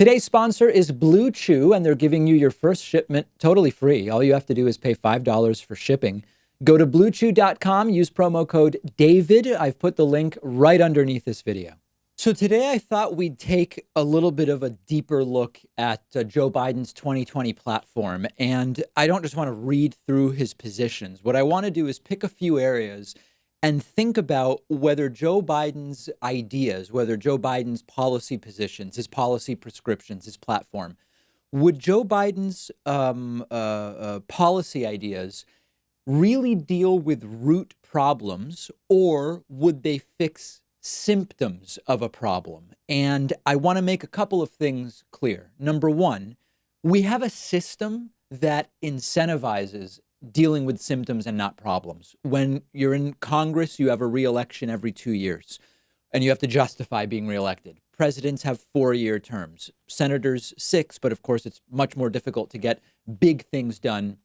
Today's sponsor is Blue Chew, and they're giving you your first shipment totally free. All you have to do is pay $5 for shipping. Go to bluechew.com, use promo code DAVID. I've put the link right underneath this video. So today I thought we'd take a little bit of a deeper look at Joe Biden's 2020 platform. And I don't just want to read through his positions. What I want to do is pick a few areas and think about whether Joe Biden's ideas, whether Joe Biden's policy positions, his policy prescriptions, his platform, would Joe Biden's policy ideas really deal with root problems, or would they fix symptoms of a problem? And I want to make a couple of things clear. Number one, we have a system that incentivizes dealing with symptoms and not problems. When you're in Congress, you have a re-election every 2 years, and you have to justify being reelected. Presidents have 4-year terms, senators 6, but of course it's much more difficult to get big things done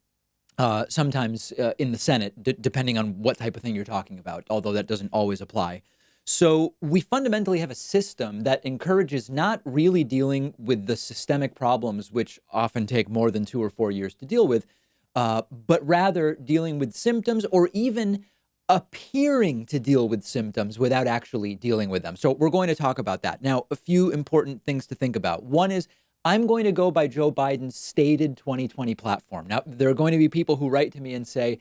sometimes in the Senate, depending on what type of thing you're talking about, although that doesn't always apply. So we fundamentally have a system that encourages not really dealing with the systemic problems, which often take more than 2 or 4 years to deal with, but rather dealing with symptoms, or even appearing to deal with symptoms without actually dealing with them. So we're going to talk about that. Now, a few important things to think about. One is, I'm going to go by Joe Biden's stated 2020 platform. Now, there are going to be people who write to me and say,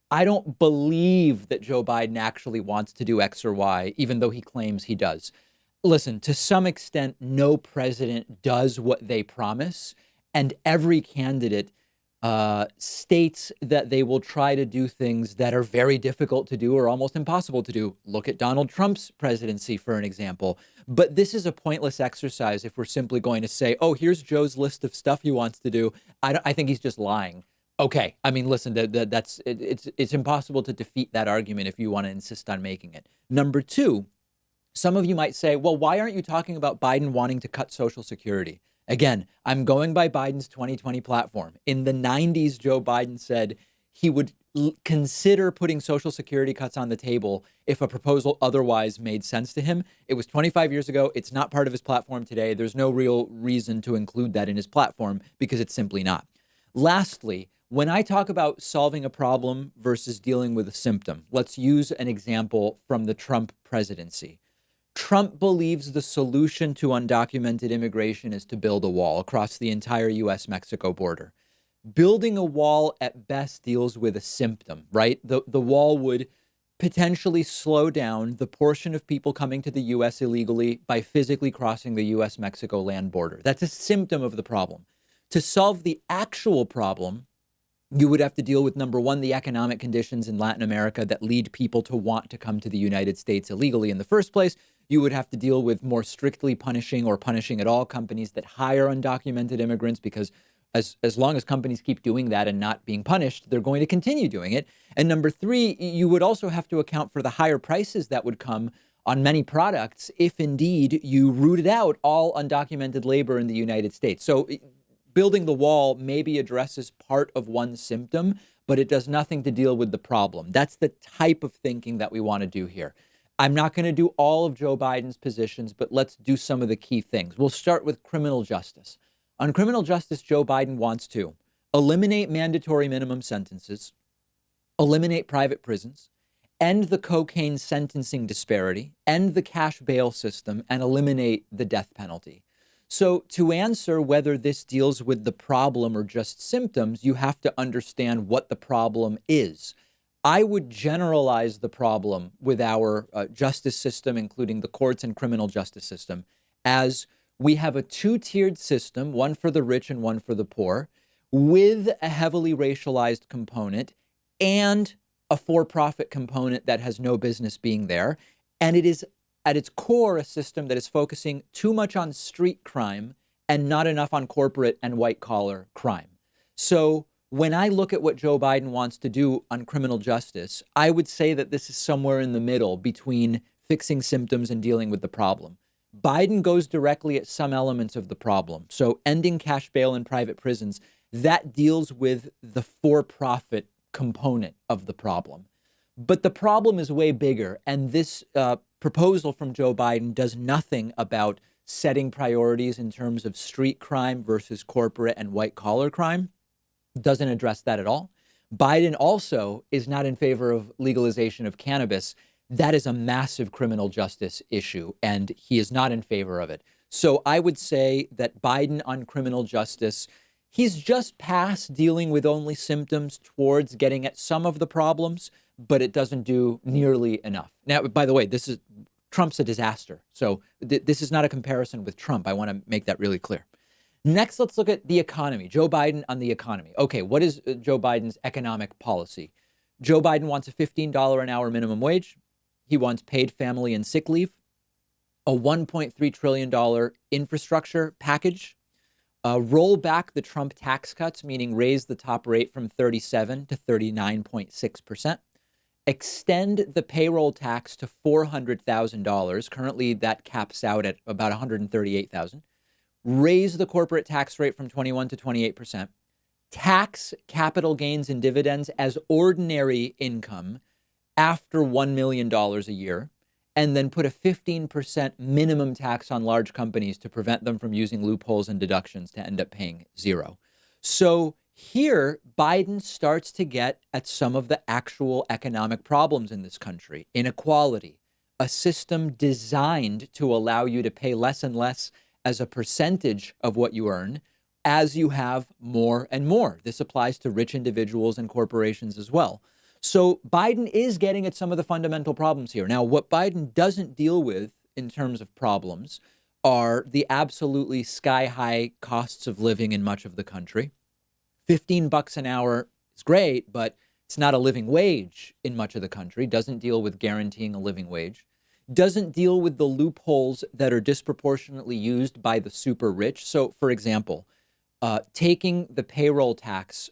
I don't believe that Joe Biden actually wants to do X or Y, even though he claims he does. Listen, to some extent, no president does what they promise, and every candidate states that they will try to do things that are very difficult to do or almost impossible to do. Look at Donald Trump's presidency, for an example. But this is a pointless exercise if we're simply going to say, oh, here's Joe's list of stuff he wants to do. I think he's just lying. Okay, I mean, listen, it's impossible to defeat that argument if you want to insist on making it. Number two, some of you might say, well, why aren't you talking about Biden wanting to cut Social Security? Again, I'm going by Biden's 2020 platform. In the 90s, Joe Biden said he would consider putting Social Security cuts on the table if a proposal otherwise made sense to him. It was 25 years ago. It's not part of his platform today. There's no real reason to include that in his platform because it's simply not. Lastly, when I talk about solving a problem versus dealing with a symptom, let's use an example from the Trump presidency. Trump believes the solution to undocumented immigration is to build a wall across the entire U.S.-Mexico border. Building a wall at best deals with a symptom, right? The wall would potentially slow down the portion of people coming to the U.S. illegally by physically crossing the U.S.-Mexico land border. That's a symptom of the problem. To solve the actual problem, you would have to deal with, number one, the economic conditions in Latin America that lead people to want to come to the United States illegally in the first place. You would have to deal with more strictly punishing or punishing at all companies that hire undocumented immigrants, because as long as companies keep doing that and not being punished, they're going to continue doing it. And number three, you would also have to account for the higher prices that would come on many products if indeed you rooted out all undocumented labor in the United States. So building the wall maybe addresses part of one symptom, but it does nothing to deal with the problem. That's the type of thinking that we want to do here. I'm not going to do all of Joe Biden's positions, but let's do some of the key things. We'll start with criminal justice. On criminal justice, Joe Biden wants to eliminate mandatory minimum sentences, eliminate private prisons, end the cocaine sentencing disparity, end the cash bail system, and eliminate the death penalty. So to answer whether this deals with the problem or just symptoms, you have to understand what the problem is. I would generalize the problem with our justice system, including the courts and criminal justice system, as we have a two-tiered system, one for the rich and one for the poor, with a heavily racialized component and a for-profit component that has no business being there. And it is at its core a system that is focusing too much on street crime and not enough on corporate and white-collar crime. So when I look at what Joe Biden wants to do on criminal justice, I would say that this is somewhere in the middle between fixing symptoms and dealing with the problem. Biden goes directly at some elements of the problem. So ending cash bail in private prisons, that deals with the for-profit component of the problem. But the problem is way bigger, and this proposal from Joe Biden does nothing about setting priorities in terms of street crime versus corporate and white collar crime. Doesn't address that at all. Biden also is not in favor of legalization of cannabis. That is a massive criminal justice issue, and he is not in favor of it. So I would say that Biden on criminal justice, he's just past dealing with only symptoms towards getting at some of the problems, but it doesn't do nearly enough. Now, by the way, Trump's a disaster. So this is not a comparison with Trump. I want to make that really clear. Next, let's look at the economy. Joe Biden on the economy. Okay, what is Joe Biden's economic policy? Joe Biden wants a $15 an hour minimum wage. He wants paid family and sick leave, a $1.3 trillion infrastructure package, roll back the Trump tax cuts, meaning raise the top rate from 37 to 39.6%, extend the payroll tax to $400,000. Currently, that caps out at about $138,000. Raise the corporate tax rate from 21 to 28%, tax capital gains and dividends as ordinary income after $1 million a year, and then put a 15% minimum tax on large companies to prevent them from using loopholes and deductions to end up paying zero. So here, Biden starts to get at some of the actual economic problems in this country. Inequality, a system designed to allow you to pay less and less as a percentage of what you earn as you have more and more. This applies to rich individuals and corporations as well. So Biden is getting at some of the fundamental problems here. Now, what Biden doesn't deal with in terms of problems are the absolutely sky-high costs of living in much of the country. $15 an hour is great, but it's not a living wage in much of the country. Doesn't deal with guaranteeing a living wage. Doesn't deal with the loopholes that are disproportionately used by the super rich. So, for example, taking the payroll tax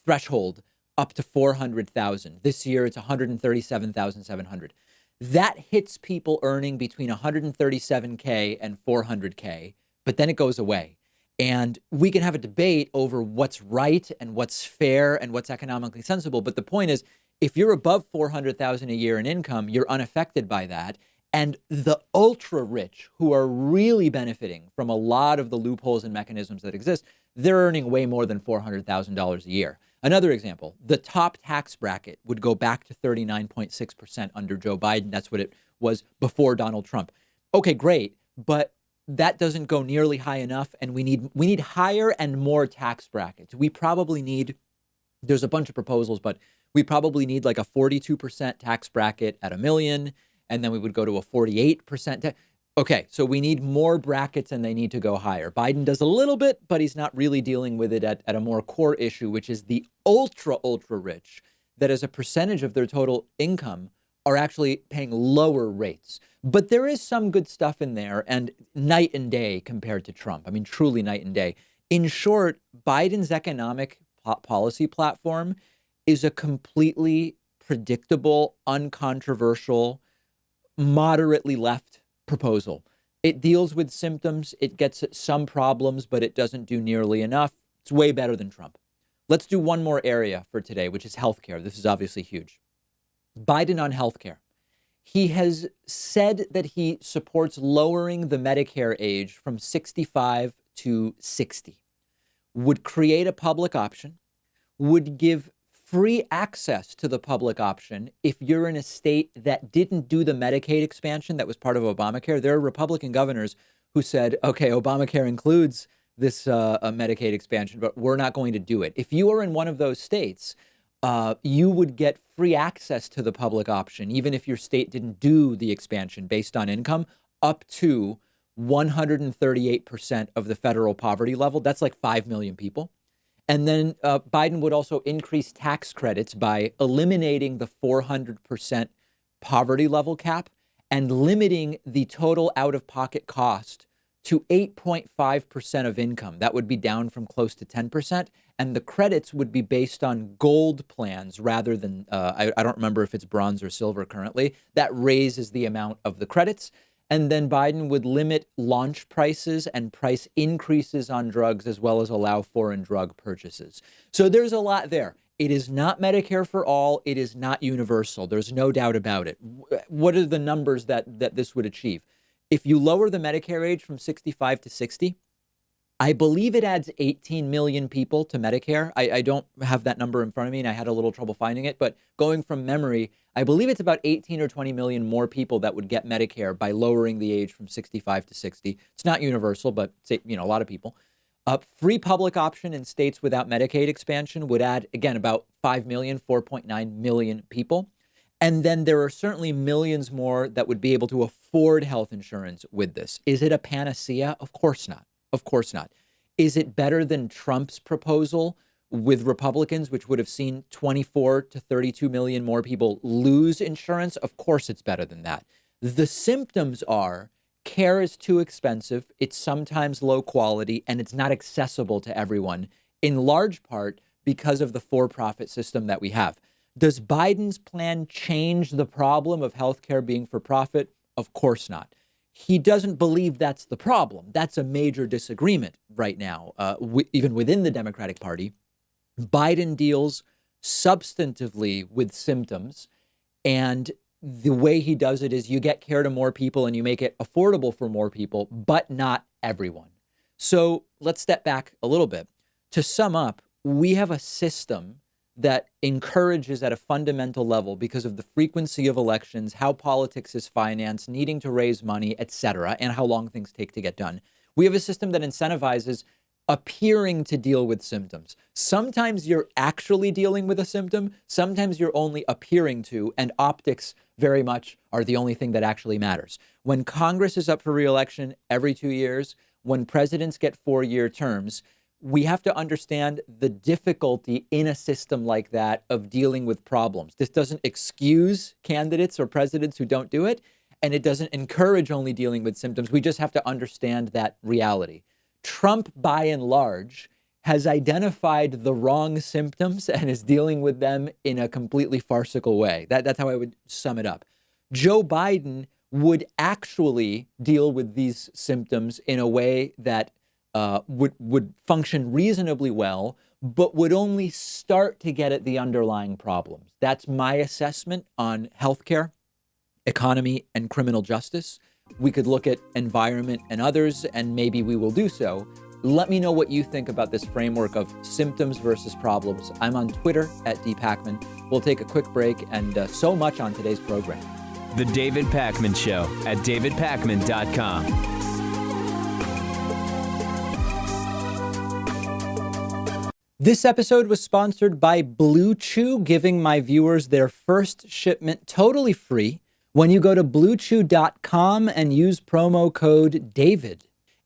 threshold up to $400,000. This year, it's $137,700. That hits people earning between $137K and $400K, but then it goes away. And we can have a debate over what's right and what's fair and what's economically sensible. But the point is, if you're above $400,000 a year in income, you're unaffected by that. And the ultra rich who are really benefiting from a lot of the loopholes and mechanisms that exist, they're earning way more than $400,000 a year. Another example, the top tax bracket would go back to 39.6% under Joe Biden. That's what it was before Donald Trump. Okay, great. But that doesn't go nearly high enough. And we need higher and more tax brackets. We probably need, there's a bunch of proposals, but we probably need like a 42% tax bracket at $1 million. And then we would go to a 48%. Okay, so we need more brackets and they need to go higher. Biden does a little bit, but he's not really dealing with it at a more core issue, which is the ultra rich that as a percentage of their total income are actually paying lower rates. But there is some good stuff in there, and night and day compared to Trump. I mean, truly night and day. In short, Biden's economic policy platform is a completely predictable, uncontroversial, moderately left proposal. It deals with symptoms. It gets at some problems, but it doesn't do nearly enough. It's way better than Trump. Let's do one more area for today, which is healthcare. This is obviously huge. Biden on healthcare. He has said that he supports lowering the Medicare age from 65 to 60, would create a public option, would give free access to the public option if you're in a state that didn't do the Medicaid expansion that was part of Obamacare. There are Republican governors who said, okay, Obamacare includes this Medicaid expansion, but we're not going to do it. If you are in one of those states, you would get free access to the public option, even if your state didn't do the expansion based on income, up to 138% of the federal poverty level. That's like 5 million people. And then Biden would also increase tax credits by eliminating the 400% poverty level cap and limiting the total out-of-pocket cost to 8.5% of income. That would be down from close to 10%. And the credits would be based on gold plans rather than, I don't remember if it's bronze or silver currently. That raises the amount of the credits. And then Biden would limit launch prices and price increases on drugs, as well as allow foreign drug purchases. So there's a lot there. It is not Medicare for all. It is not universal. There's no doubt about it. What are the numbers that this would achieve? If you lower the Medicare age from 65 to 60, I believe it adds 18 million people to Medicare. I don't have that number in front of me, and I had a little trouble finding it. But going from memory, I believe it's about 18 or 20 million more people that would get Medicare by lowering the age from 65 to 60. It's not universal, but a lot of people. Free public option in states without Medicaid expansion would add, again, about 5 million, 4.9 million people. And then there are certainly millions more that would be able to afford health insurance with this. Is it a panacea? Of course not. Of course not. Is it better than Trump's proposal with Republicans, which would have seen 24 to 32 million more people lose insurance? Of course it's better than that. The symptoms are care is too expensive, it's sometimes low quality, and it's not accessible to everyone, in large part because of the for-profit system that we have. Does Biden's plan change the problem of healthcare being for profit? Of course not. He doesn't believe that's the problem. That's a major disagreement right now, even within the Democratic Party. Biden deals substantively with symptoms, and the way he does it is you get care to more people and you make it affordable for more people, but not everyone. So let's step back a little bit. To sum up, we have a system that encourages at a fundamental level, because of the frequency of elections, how politics is financed, needing to raise money, et cetera, and how long things take to get done. We have a system that incentivizes appearing to deal with symptoms. Sometimes you're actually dealing with a symptom. Sometimes you're only appearing to, and optics very much are the only thing that actually matters. When Congress is up for re-election every 2 years, when presidents get 4-year terms, we have to understand the difficulty in a system like that of dealing with problems. This doesn't excuse candidates or presidents who don't do it, and it doesn't encourage only dealing with symptoms. We just have to understand that reality. Trump, by and large, has identified the wrong symptoms and is dealing with them in a completely farcical way. That's how I would sum it up. Joe Biden would actually deal with these symptoms in a way that would function reasonably well, but would only start to get at the underlying problems. That's my assessment on healthcare, economy, and criminal justice. We could look at environment and others, and maybe we will do so. Let me know what you think about this framework of symptoms versus problems. I'm on Twitter at dpacman. We'll take a quick break, and so much on today's program. The David Pakman Show at davidpakman.com. This episode was sponsored by Blue Chew, giving my viewers their first shipment totally free when you go to bluechew.com and use promo code DAVID.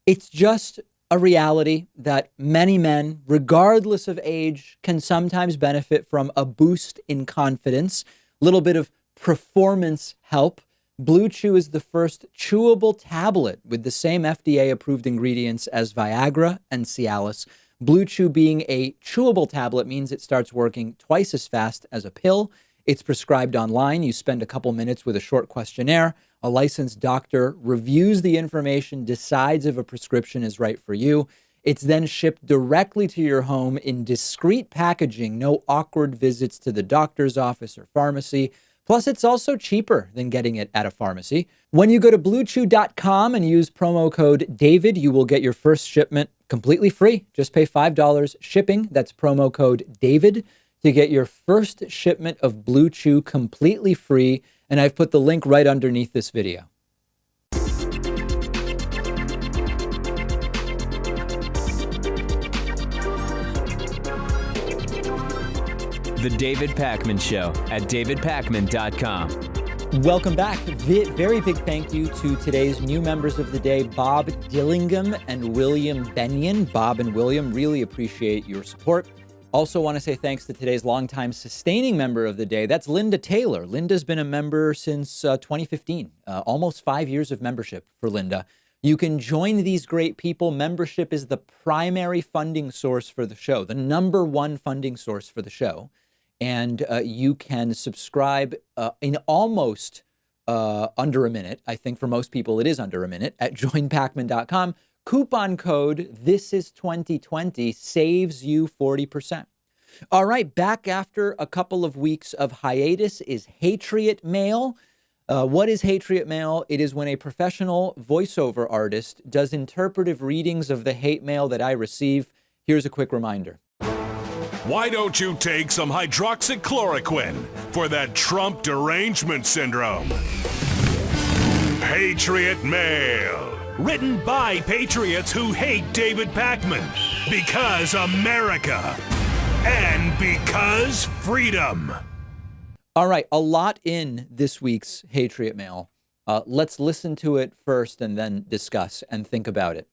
It's just a reality that many men, regardless of age, can sometimes benefit from a boost in confidence, a little bit of performance help. Blue Chew is the first chewable tablet with the same FDA-approved ingredients as Viagra and Cialis. Blue Chew being a chewable tablet means it starts working twice as fast as a pill. It's prescribed online. You spend a couple minutes with a short questionnaire. A licensed doctor reviews the information, decides if a prescription is right for you. It's then shipped directly to your home in discreet packaging. No awkward visits to the doctor's office or pharmacy. Plus, it's also cheaper than getting it at a pharmacy. When you go to bluechew.com and use promo code DAVID, you will get your first shipment completely free. Just pay $5 shipping. That's promo code DAVID to get your first shipment of Blue Chew completely free. And I've put the link right underneath this video. The David Pakman Show at davidpakman.com. Welcome back. Very big thank you to today's new members of the day, Bob Dillingham and William Benyon. Bob and William, really appreciate your support. Also want to say thanks to today's longtime sustaining member of the day. That's Linda Taylor. Linda's been a member since 2015, almost 5 years of membership for Linda. You can join these great people. Membership is the primary funding source for the show, the number one funding source for the show. And you can subscribe in almost under a minute. I think for most people it is under a minute at joinpacman.com. Coupon code THISIS2020 saves you 40%. All right, back after a couple of weeks of hiatus is Hatriot Mail. What is Hatriot Mail? It is when a professional voiceover artist does interpretive readings of the hate mail that I receive. Here's a quick reminder. Why don't you take some hydroxychloroquine for that Trump derangement syndrome? Hatriot Mail. Written by patriots who hate David Pakman. Because America. And because freedom. All right, a lot in this week's Hatriot Mail. Let's listen to it first and then discuss and think about it.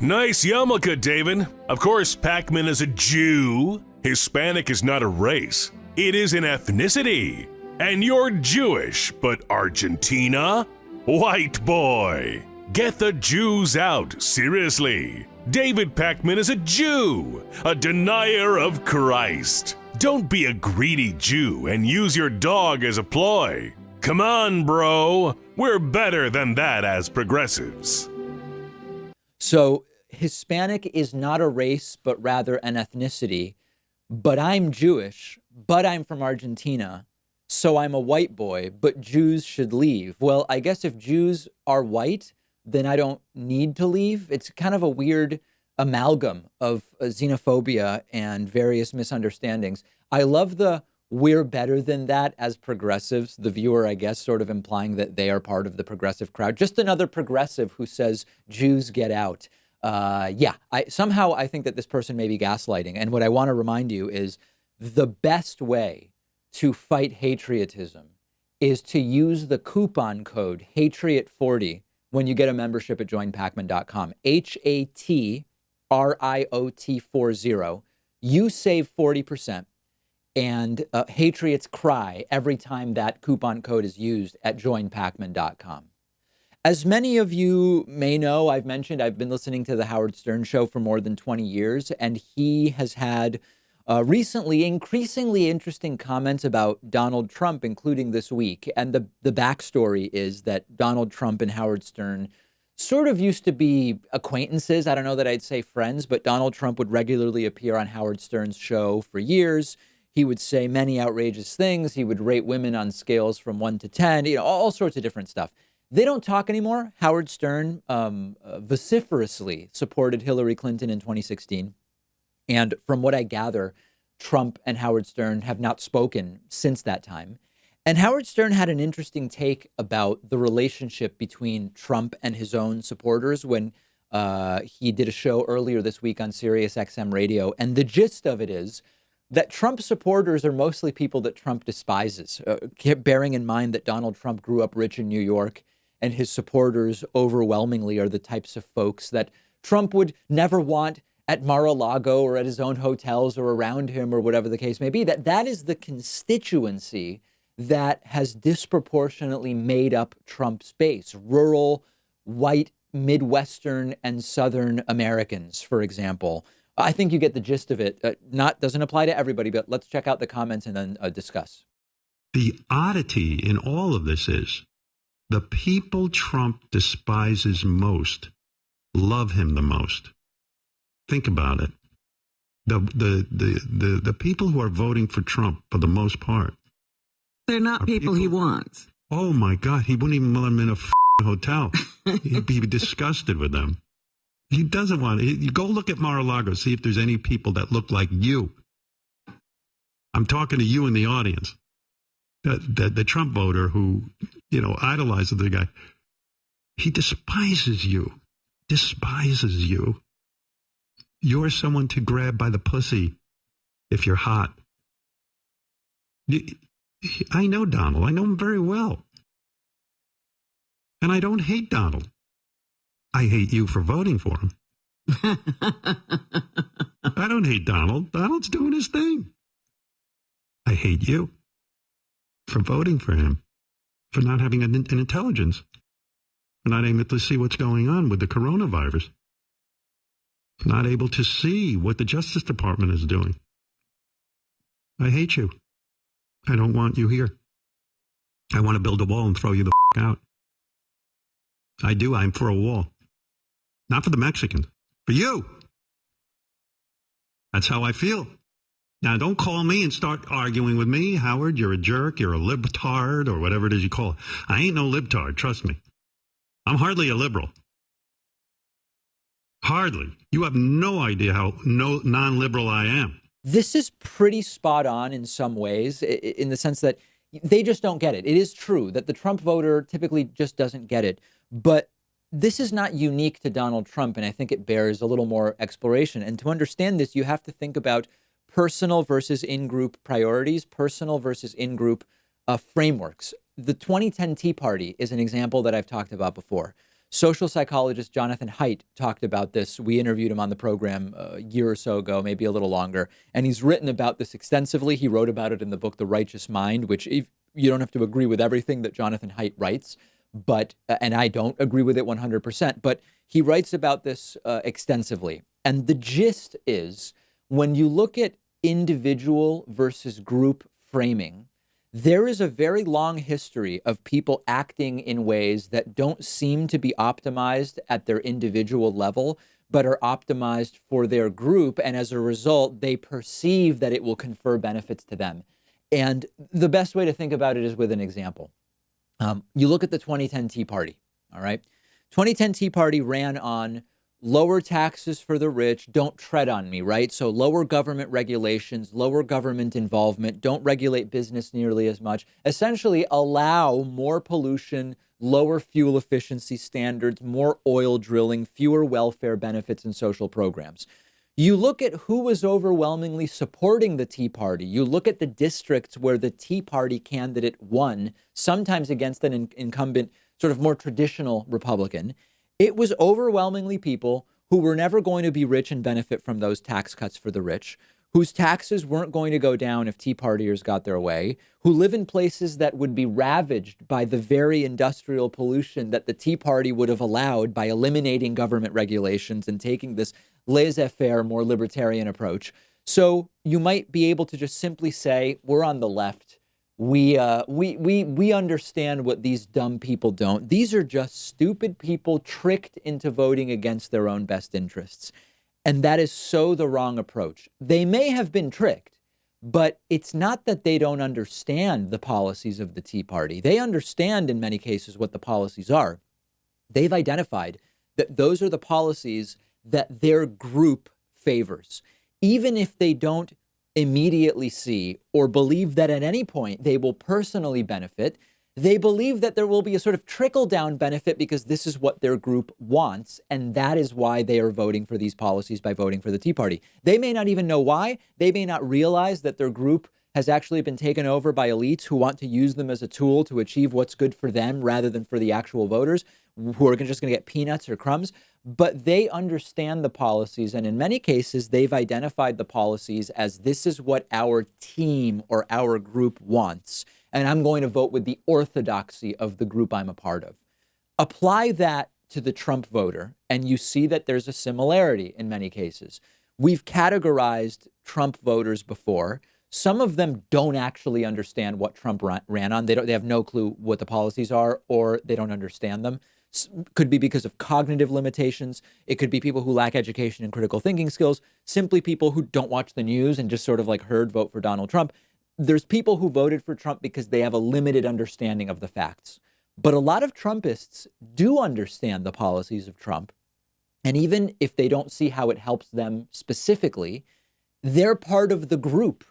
Nice yarmulke, David. Of course, Pakman is a Jew. Hispanic is not a race. It is an ethnicity. And you're Jewish, but Argentina? White boy. Get the Jews out, seriously. David Pakman is a Jew, a denier of Christ. Don't be a greedy Jew and use your dog as a ploy. Come on, bro. We're better than that as progressives. So Hispanic is not a race, but rather an ethnicity. But I'm Jewish, but I'm from Argentina. So I'm a white boy, but Jews should leave. Well, I guess if Jews are white, then I don't need to leave. It's kind of a weird amalgam of xenophobia and various misunderstandings. I love the "we're better than that" as progressives, the viewer, I guess, sort of implying that they are part of the progressive crowd. Just another progressive who says Jews get out. Somehow I think that this person may be gaslighting. And what I want to remind you is the best way to fight patriotism is to use the coupon code Hatriot40 when you get a membership at joinpakman.com. HATRIOT40. You save 40%. And Hatriots cry every time that coupon code is used at joinpakman.com. As many of you may know, I've mentioned I've been listening to the Howard Stern show for more than 20 years, and he has had recently increasingly interesting comments about Donald Trump, including this week. And the backstory is that Donald Trump and Howard Stern sort of used to be acquaintances. I don't know that I'd say friends, but Donald Trump would regularly appear on Howard Stern's show for years. He would say many outrageous things. He would rate women on scales from 1 to 10, all sorts of different stuff. They don't talk anymore. Howard Stern vociferously supported Hillary Clinton in 2016. And from what I gather, Trump and Howard Stern have not spoken since that time. And Howard Stern had an interesting take about the relationship between Trump and his own supporters when he did a show earlier this week on Sirius XM radio. And the gist of it is that Trump supporters are mostly people that Trump despises, bearing in mind that Donald Trump grew up rich in New York, and his supporters overwhelmingly are the types of folks that Trump would never want at Mar-a-Lago or at his own hotels or around him or whatever the case may be. That is the constituency that has disproportionately made up Trump's base. Rural, white, Midwestern, and Southern Americans, for example. I think you get the gist of it. Doesn't apply to everybody, but let's check out the comments and then discuss. The oddity in all of this is the people Trump despises most love him the most. Think about it. The people who are voting for Trump, for the most part, they're not people he wants. Oh my God, he wouldn't even let them in a hotel. He'd be disgusted with them. He doesn't want it. You go look at Mar-a-Lago, see if there's any people that look like you. I'm talking to you in the audience. The Trump voter who, idolizes the guy. He despises you. Despises you. You're someone to grab by the pussy if you're hot. I know Donald. I know him very well. And I don't hate Donald. I hate you for voting for him. I don't hate Donald. Donald's doing his thing. I hate you for voting for him, for not having an intelligence, for not able to see what's going on with the coronavirus, not able to see what the Justice Department is doing. I hate you. I don't want you here. I want to build a wall and throw you the out. I do. I'm for a wall. Not for the Mexicans. For you. That's how I feel. Now, don't call me and start arguing with me. Howard, you're a jerk. You're a libtard or whatever it is you call it. I ain't no libtard. Trust me. I'm hardly a liberal. Hardly. You have no idea how non-liberal I am. This is pretty spot on in some ways, in the sense that they just don't get it. It is true that the Trump voter typically just doesn't get it. But this is not unique to Donald Trump, and I think it bears a little more exploration. And to understand this, you have to think about personal versus in-group priorities, personal versus in-group frameworks. The 2010 Tea Party is an example that I've talked about before. Social psychologist Jonathan Haidt talked about this. We interviewed him on the program a year or so ago, maybe a little longer, and he's written about this extensively. He wrote about it in the book, The Righteous Mind, which you don't have to agree with everything that Jonathan Haidt writes, but and I don't agree with it 100%, but he writes about this extensively. And the gist is, when you look at individual versus group framing, there is a very long history of people acting in ways that don't seem to be optimized at their individual level, but are optimized for their group. And as a result, they perceive that it will confer benefits to them. And the best way to think about it is with an example. You look at the 2010 Tea Party, all right? 2010 Tea Party ran on lower taxes for the rich, don't tread on me, right? So lower government regulations, lower government involvement, don't regulate business nearly as much, essentially allow more pollution, lower fuel efficiency standards, more oil drilling, fewer welfare benefits and social programs. You look at who was overwhelmingly supporting the Tea Party. You look at the districts where the Tea Party candidate won, sometimes against an incumbent, sort of more traditional Republican. It was overwhelmingly people who were never going to be rich and benefit from those tax cuts for the rich, whose taxes weren't going to go down if Tea Partiers got their way, who live in places that would be ravaged by the very industrial pollution that the Tea Party would have allowed by eliminating government regulations and taking this laissez-faire, more libertarian approach. So you might be able to just simply say, we're on the left. We understand what these dumb people don't. These are just stupid people tricked into voting against their own best interests. And that is so the wrong approach. They may have been tricked, but it's not that they don't understand the policies of the Tea Party. They understand in many cases what the policies are. They've identified that those are the policies that their group favors, even if they don't immediately see or believe that at any point they will personally benefit. They believe that there will be a sort of trickle-down benefit because this is what their group wants, and that is why they are voting for these policies by voting for the Tea Party. They may not even know why. They may not realize that their group has actually been taken over by elites who want to use them as a tool to achieve what's good for them rather than for the actual voters who are just going to get peanuts or crumbs. But they understand the policies, and in many cases, they've identified the policies as this is what our team or our group wants, and I'm going to vote with the orthodoxy of the group I'm a part of. Apply that to the Trump voter, and you see that there's a similarity in many cases. We've categorized Trump voters before. Some of them don't actually understand what Trump ran on. They have no clue what the policies are, or they don't understand them. Could be because of cognitive limitations. It could be people who lack education and critical thinking skills, simply people who don't watch the news and just sort of like heard vote for Donald Trump. There's people who voted for Trump because they have a limited understanding of the facts. But a lot of Trumpists do understand the policies of Trump. And even if they don't see how it helps them specifically, they're part of the group,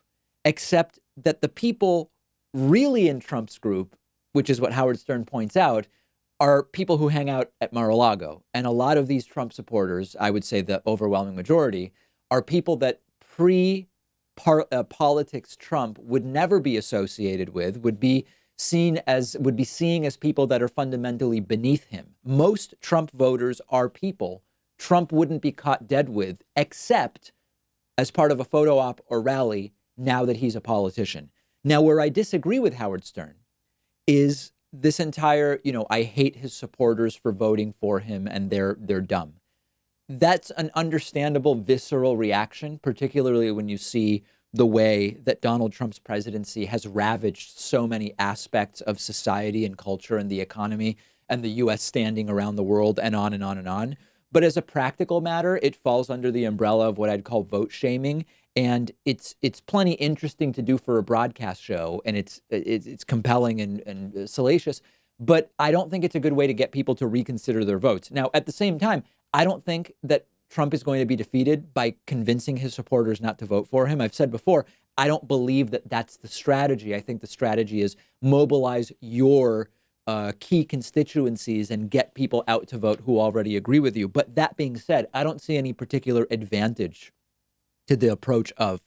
except that the people really in Trump's group, which is what Howard Stern points out, are people who hang out at Mar-a-Lago. And a lot of these Trump supporters, I would say the overwhelming majority, are people that pre-politics Trump would never be associated with, would be seeing as people that are fundamentally beneath him. Most Trump voters are people Trump wouldn't be caught dead with, except as part of a photo op or rally now that he's a politician. Now, where I disagree with Howard Stern is this entire, I hate his supporters for voting for him and they're dumb. That's an understandable, visceral reaction, particularly when you see the way that Donald Trump's presidency has ravaged so many aspects of society and culture and the economy and the U.S. standing around the world and on and on and on. But as a practical matter, it falls under the umbrella of what I'd call vote shaming. And it's plenty interesting to do for a broadcast show, and it's compelling and salacious. But I don't think it's a good way to get people to reconsider their votes. Now, at the same time, I don't think that Trump is going to be defeated by convincing his supporters not to vote for him. I've said before, I don't believe that that's the strategy. I think the strategy is mobilize your key constituencies and get people out to vote who already agree with you. But that being said, I don't see any particular advantage to the approach of,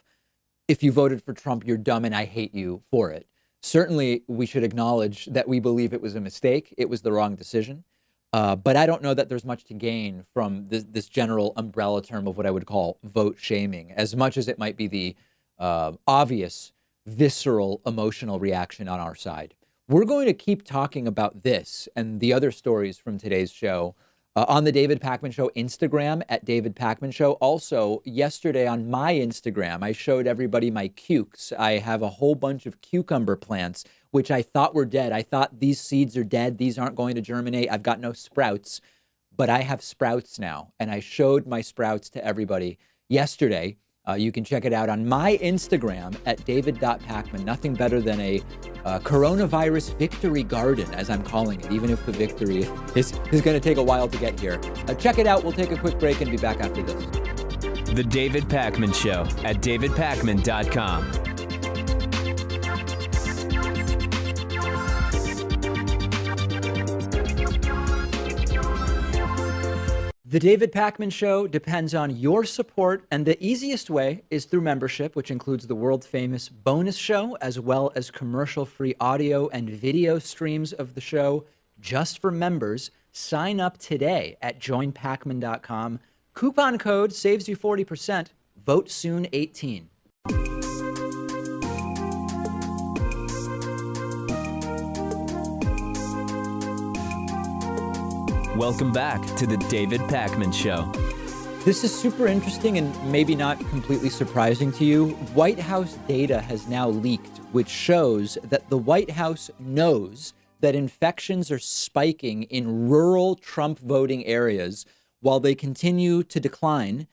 if you voted for Trump, you're dumb and I hate you for it. Certainly, we should acknowledge that we believe it was a mistake. It was the wrong decision. But I don't know that there's much to gain from this general umbrella term of what I would call vote shaming, as much as it might be the obvious, visceral, emotional reaction on our side. We're going to keep talking about this and the other stories from today's show on the David Pakman Show Instagram at David Pakman Show. Also, yesterday on my Instagram, I showed everybody my cukes. I have a whole bunch of cucumber plants, which I thought were dead. I thought these seeds are dead. These aren't going to germinate. I've got no sprouts, but I have sprouts now. And I showed my sprouts to everybody yesterday. You can check it out on my Instagram at david.pakman. Nothing better than a coronavirus victory garden, as I'm calling it, even if the victory is going to take a while to get here. Check it out. We'll take a quick break and be back after this. The David Pakman Show at davidpakman.com. The David Pakman Show depends on your support, and the easiest way is through membership, which includes the world-famous bonus show, as well as commercial-free audio and video streams of the show just for members. Sign up today at joinpakman.com. Coupon code saves you 40%. Vote soon 18. Welcome back to the David Pakman Show. This is super interesting and maybe not completely surprising to you. White House data has now leaked, which shows that the White House knows that infections are spiking in rural Trump voting areas while they continue to decline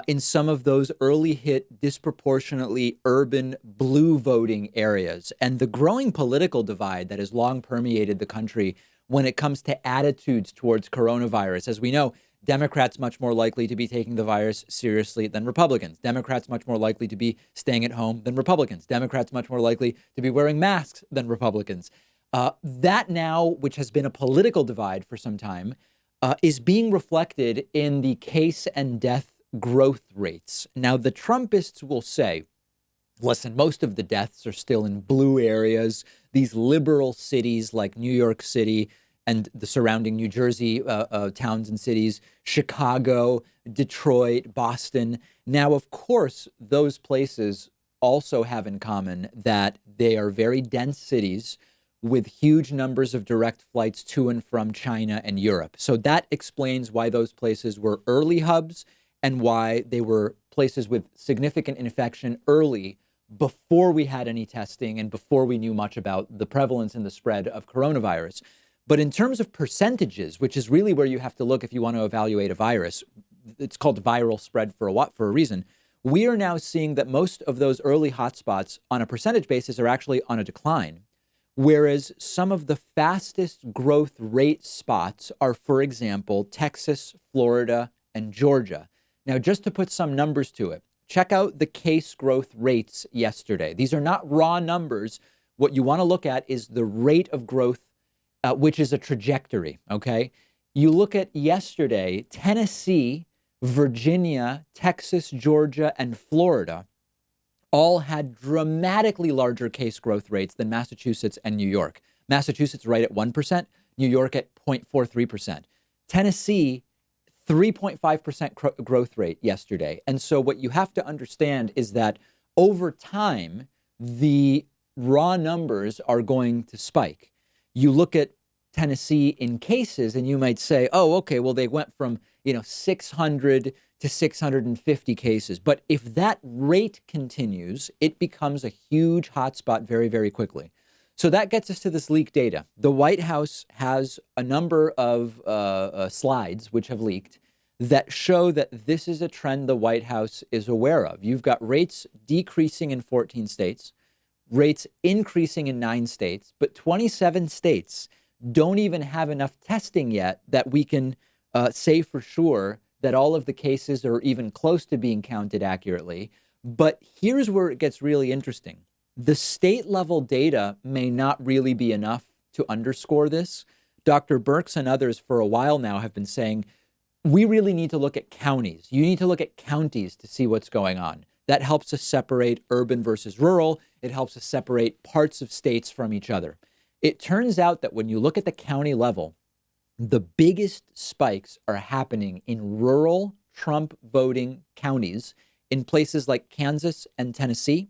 in some of those early hit, disproportionately urban blue voting areas. And the growing political divide that has long permeated the country when it comes to attitudes towards coronavirus. As we know, Democrats much more likely to be taking the virus seriously than Republicans. Democrats much more likely to be staying at home than Republicans. Democrats much more likely to be wearing masks than Republicans. That now, which has been a political divide for some time, is being reflected in the case and death growth rates. Now, the Trumpists will say, listen, most of the deaths are still in blue areas, these liberal cities like New York City and the surrounding New Jersey towns and cities, Chicago, Detroit, Boston. Now, of course, those places also have in common that they are very dense cities with huge numbers of direct flights to and from China and Europe. So that explains why those places were early hubs and why they were places with significant infection early, before we had any testing and before we knew much about the prevalence and the spread of coronavirus. But in terms of percentages, which is really where you have to look if you want to evaluate a virus, it's called viral spread for a reason. We are now seeing that most of those early hotspots on a percentage basis are actually on a decline, whereas some of the fastest growth rate spots are, for example, Texas, Florida, and Georgia. Now, just to put some numbers to it, check out the case growth rates yesterday. These are not raw numbers. What you want to look at is the rate of growth, which is a trajectory, okay? You look at yesterday, Tennessee, Virginia, Texas, Georgia, and Florida all had dramatically larger case growth rates than Massachusetts and New York. Massachusetts right at 1%, New York at 0.43%. Tennessee, 3.5% growth rate yesterday. And so what you have to understand is that over time, the raw numbers are going to spike. You look at Tennessee in cases and you might say, oh, okay, well, they went from 600 to 650 cases. But if that rate continues, it becomes a huge hotspot very, very quickly. So that gets us to this leaked data. The White House has a number of slides which have leaked that show that this is a trend the White House is aware of. You've got rates decreasing in 14 states, rates increasing in 9 states, but 27 states don't even have enough testing yet that we can say for sure that all of the cases are even close to being counted accurately. But here's where it gets really interesting. The state level data may not really be enough to underscore this. Dr. Birx and others for a while now have been saying, we really need to look at counties. You need to look at counties to see what's going on. That helps us separate urban versus rural. It helps us separate parts of states from each other. It turns out that when you look at the county level, the biggest spikes are happening in rural Trump voting counties in places like Kansas and Tennessee.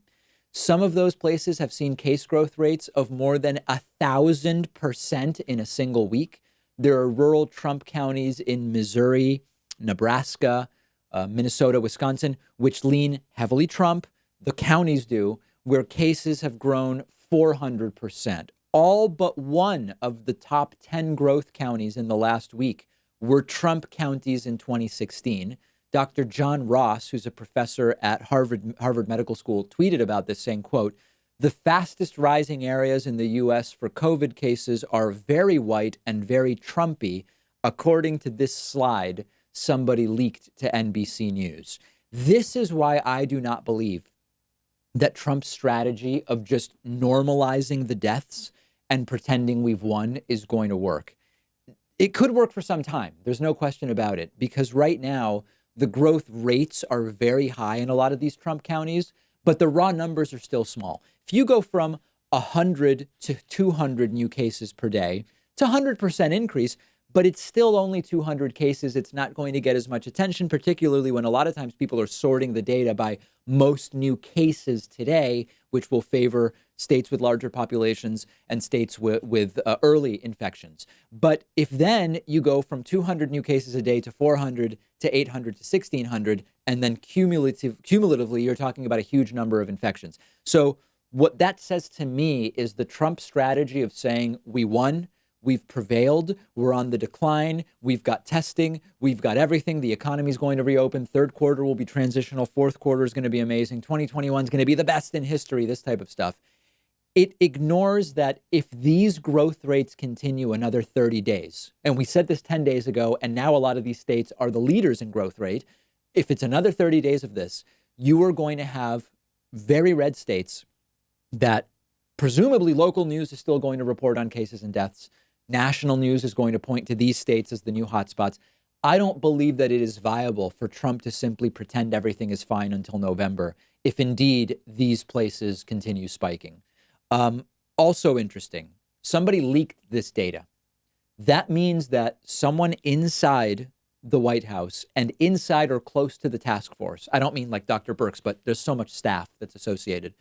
Some of those places have seen case growth rates of more than 1,000% in a single week. There are rural Trump counties in Missouri, Nebraska, Minnesota, Wisconsin, which lean heavily Trump. The counties do, where cases have grown 400%. All but one of the top 10 growth counties in the last week were Trump counties in 2016. Dr. John Ross, who's a professor at Harvard Medical School, tweeted about this saying, quote, "The fastest rising areas in the U.S. for COVID cases are very white and very Trumpy, according to this slide somebody leaked to NBC News." This is why I do not believe that Trump's strategy of just normalizing the deaths and pretending we've won is going to work. It could work for some time. There's no question about it, because right now the growth rates are very high in a lot of these Trump counties, but the raw numbers are still small. If you go from 100 to 200 new cases per day, it's a 100% increase, but it's still only 200 cases. It's not going to get as much attention, particularly when a lot of times people are sorting the data by most new cases today, which will favor states with larger populations and states with early infections. But if then you go from 200 new cases a day to 400 to 800 to 1,600, and then cumulatively, you're talking about a huge number of infections. So what that says to me is the Trump strategy of saying we won, we've prevailed, we're on the decline, we've got testing, we've got everything, the economy's going to reopen, third quarter will be transitional, fourth quarter is going to be amazing, 2021 is going to be the best in history, this type of stuff. It ignores that if these growth rates continue another 30 days, and we said this 10 days ago, and now a lot of these states are the leaders in growth rate, if it's another 30 days of this, you are going to have very red states that presumably local news is still going to report on cases and deaths. National news is going to point to these states as the new hotspots. I don't believe that it is viable for Trump to simply pretend everything is fine until November, if indeed these places continue spiking. Also interesting, somebody leaked this data. That means that someone inside the White House and inside or close to the task force, I don't mean like Dr. Birx, but there's so much staff that's associated.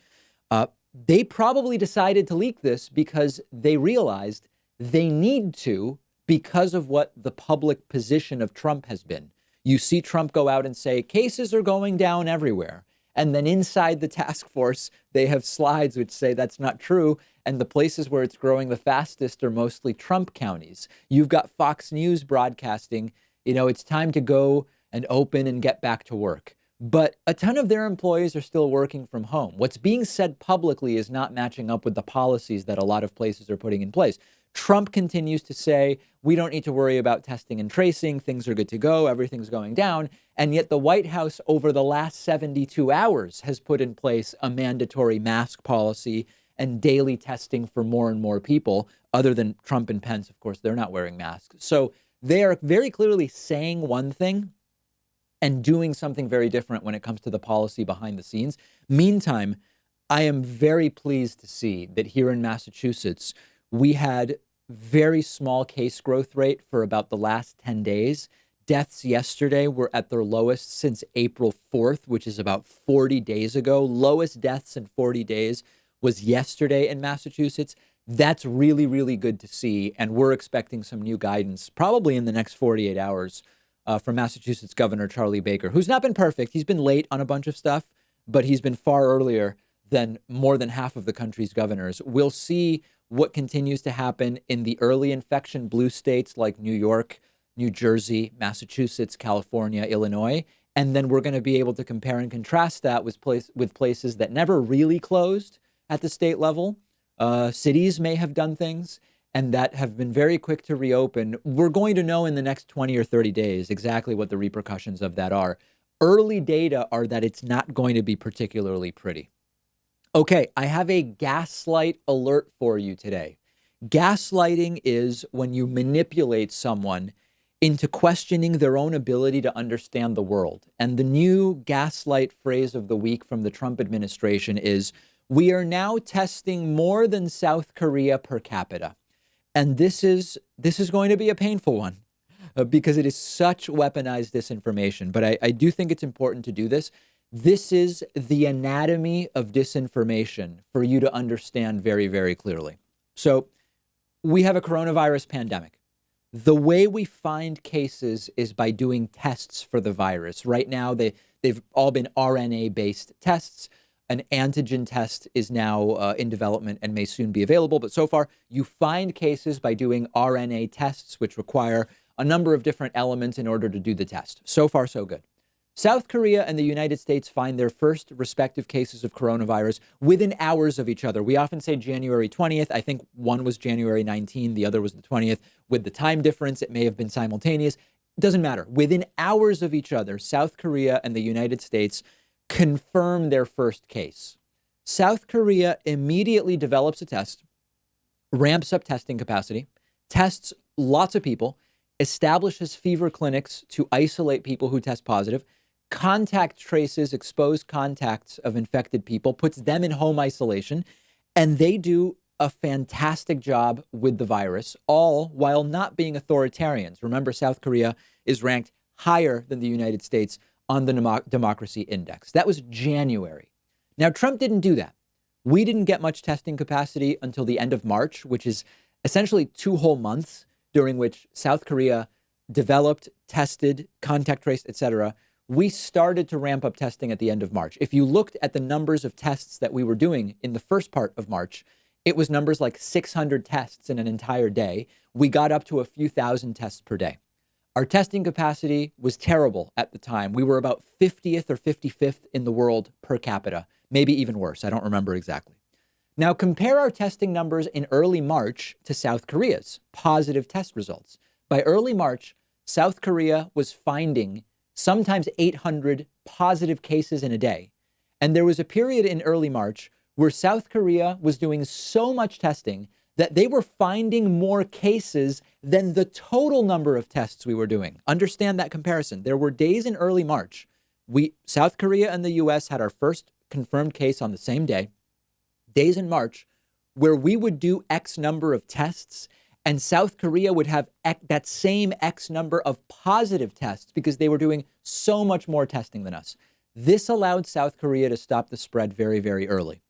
They probably decided to leak this because they realized they need to, because of what the public position of Trump has been. You see Trump go out and say cases are going down everywhere. And then inside the task force, they have slides which say that's not true. And the places where it's growing the fastest are mostly Trump counties. You've got Fox News broadcasting, it's time to go and open and get back to work. But a ton of their employees are still working from home. What's being said publicly is not matching up with the policies that a lot of places are putting in place. Trump continues to say, we don't need to worry about testing and tracing. Things are good to go. Everything's going down. And yet the White House over the last 72 hours has put in place a mandatory mask policy and daily testing for more and more people, other than Trump and Pence. Of course, they're not wearing masks. So they are very clearly saying one thing and doing something very different when it comes to the policy behind the scenes. Meantime, I am very pleased to see that here in Massachusetts, we had very small case growth rate for about the last 10 days. Deaths yesterday were at their lowest since April 4th, which is about 40 days ago. Lowest deaths in 40 days was yesterday in Massachusetts. That's really, really good to see. And we're expecting some new guidance, probably in the next 48 hours, from Massachusetts Governor Charlie Baker, who's not been perfect. He's been late on a bunch of stuff, but he's been far earlier than more than half of the country's governors. We'll see what continues to happen in the early infection blue states like New York, New Jersey, Massachusetts, California, Illinois. And then we're going to be able to compare and contrast that with places that never really closed at the state level. Cities may have done things and that have been very quick to reopen. We're going to know in the next 20 or 30 days exactly what the repercussions of that are. Early data are that it's not going to be particularly pretty. Okay, I have a gaslight alert for you today. Gaslighting is when you manipulate someone into questioning their own ability to understand the world. And the new gaslight phrase of the week from the Trump administration is, we are now testing more than South Korea per capita. And this is going to be a painful one because it is such weaponized disinformation. But I do think it's important to do this. This is the anatomy of disinformation for you to understand very, very clearly. So we have a coronavirus pandemic. The way we find cases is by doing tests for the virus. Right now, they've all been RNA-based tests. An antigen test is now in development and may soon be available. But so far, you find cases by doing RNA tests, which require a number of different elements in order to do the test. So far, so good. South Korea and the United States find their first respective cases of coronavirus within hours of each other. We often say January 20th. I think one was January 19th. The other was the 20th. With the time difference, it may have been simultaneous. Doesn't matter. Within hours of each other, South Korea and the United States confirm their first case. South Korea immediately develops a test, ramps up testing capacity, tests lots of people, establishes fever clinics to isolate people who test positive, contact traces exposed contacts of infected people, puts them in home isolation, and they do a fantastic job with the virus, all while not being authoritarians. Remember, South Korea is ranked higher than the United States on the democracy index. That was January. Now, Trump didn't do that. We didn't get much testing capacity until the end of March, which is essentially 2 whole months during which South Korea developed, tested, contact traced, et cetera. We started to ramp up testing at the end of March. If you looked at the numbers of tests that we were doing in the first part of March, it was numbers like 600 tests in an entire day. We got up to a few thousand tests per day. Our testing capacity was terrible at the time. We were about 50th or 55th in the world per capita, maybe even worse. I don't remember exactly. Now compare our testing numbers in early March to South Korea's positive test results. By early March, South Korea was finding sometimes 800 positive cases in a day. And there was a period in early March where South Korea was doing so much testing that they were finding more cases than the total number of tests we were doing. Understand that comparison. There were days in early March, South Korea and the US had our first confirmed case on the same day, days in March, where we would do X number of tests and South Korea would have that same X number of positive tests because they were doing so much more testing than us. This allowed South Korea to stop the spread very, very early.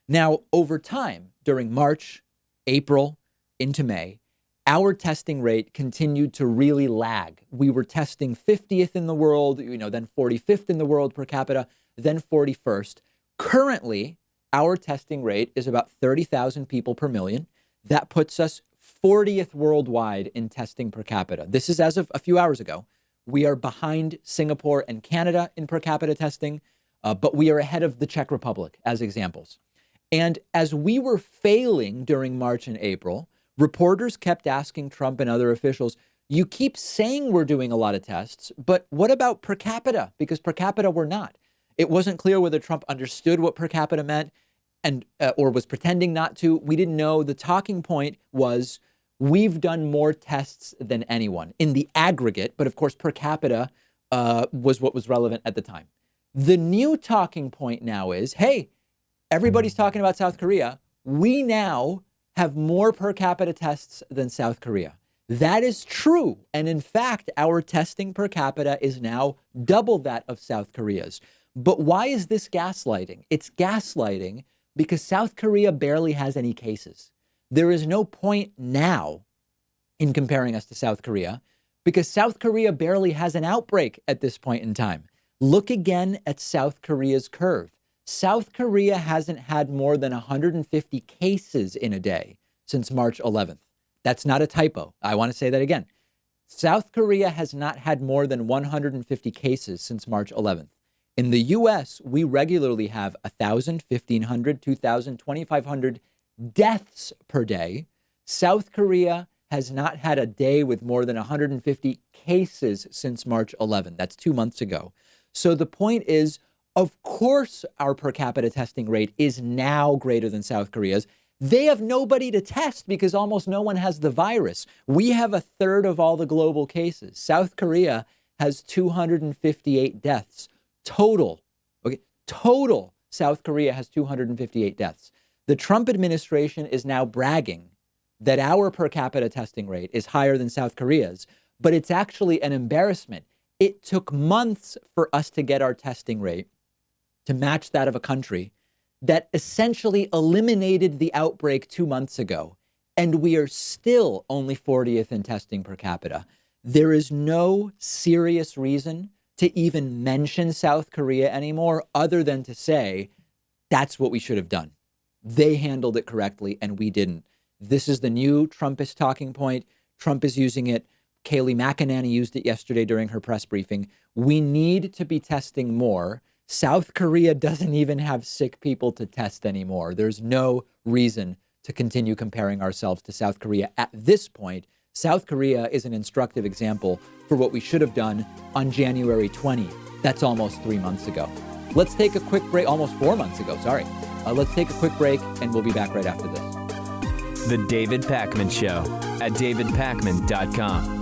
Now, over time, during March, April, into May, our testing rate continued to really lag. We were testing 50th in the world, then 45th in the world per capita, then 41st. Currently, our testing rate is about 30,000 people per million. That puts us 40th worldwide in testing per capita. This is as of a few hours ago. We are behind Singapore and Canada in per capita testing, but we are ahead of the Czech Republic as examples. And as we were failing during March and April, reporters kept asking Trump and other officials, you keep saying we're doing a lot of tests, but what about per capita? Because per capita we're not. It wasn't clear whether Trump understood what per capita meant and or was pretending not to. We didn't know. The talking point was we've done more tests than anyone in the aggregate, but of course per capita was what was relevant at the time. The new talking point now is, hey, everybody's talking about South Korea. We now have more per capita tests than South Korea. That is true. And in fact, our testing per capita is now double that of South Korea's. But why is this gaslighting? It's gaslighting because South Korea barely has any cases. There is no point now in comparing us to South Korea because South Korea barely has an outbreak at this point in time. Look again at South Korea's curve. South Korea hasn't had more than 150 cases in a day since March 11th. That's not a typo. I want to say that again. South Korea has not had more than 150 cases since March 11th. In the US, we regularly have 1,000, 1,500, 2,000, 2,500 deaths per day. South Korea has not had a day with more than 150 cases since March 11th. That's 2 months ago. So the point is, of course, our per capita testing rate is now greater than South Korea's. They have nobody to test because almost no one has the virus. We have a third of all the global cases. South Korea has 258 deaths total. Okay, total. South Korea has 258 deaths. The Trump administration is now bragging that our per capita testing rate is higher than South Korea's, but it's actually an embarrassment. It took months for us to get our testing rate to match that of a country that essentially eliminated the outbreak 2 months ago. And we are still only 40th in testing per capita. There is no serious reason to even mention South Korea anymore, other than to say that's what we should have done. They handled it correctly and we didn't. This is the new Trumpist talking point. Trump is using it. Kayleigh McEnany used it yesterday during her press briefing. We need to be testing more. South Korea doesn't even have sick people to test anymore. There's no reason to continue comparing ourselves to South Korea at this point. South Korea is an instructive example for what we should have done on January 20. That's almost 3 months ago. Let's take a quick break, almost 4 months ago, sorry. Let's take a quick break and we'll be back right after this. The David Pakman Show at davidpakman.com.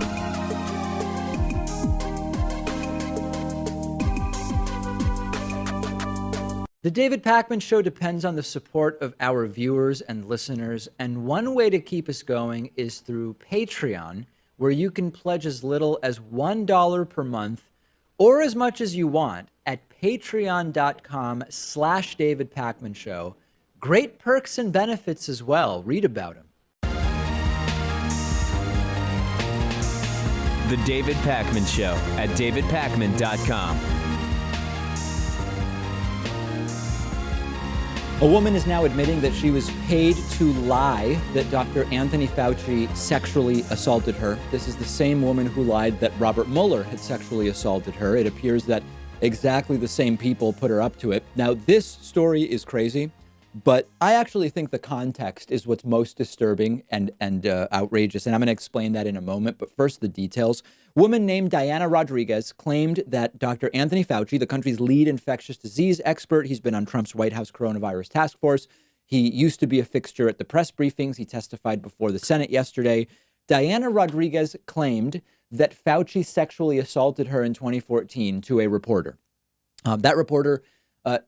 The David Pakman Show depends on the support of our viewers and listeners, and one way to keep us going is through Patreon, where you can pledge as little as $1 per month or as much as you want at patreon.com/David Pakman Show. Great perks and benefits as well. Read about them. The David Pakman Show at davidpakman.com. A woman is now admitting that she was paid to lie that Dr. Anthony Fauci sexually assaulted her. This is the same woman who lied that Robert Mueller had sexually assaulted her. It appears that exactly the same people put her up to it. Now, this story is crazy, but I actually think the context is what's most disturbing and outrageous, and I'm going to explain that in a moment. But first, the details. Woman named Diana Rodriguez claimed that Dr. Anthony Fauci, the country's lead infectious disease expert, he's been on Trump's White House coronavirus task force. He used to be a fixture at the press briefings. He testified before the Senate yesterday. Diana Rodriguez claimed that Fauci sexually assaulted her in 2014 to a reporter. That reporter,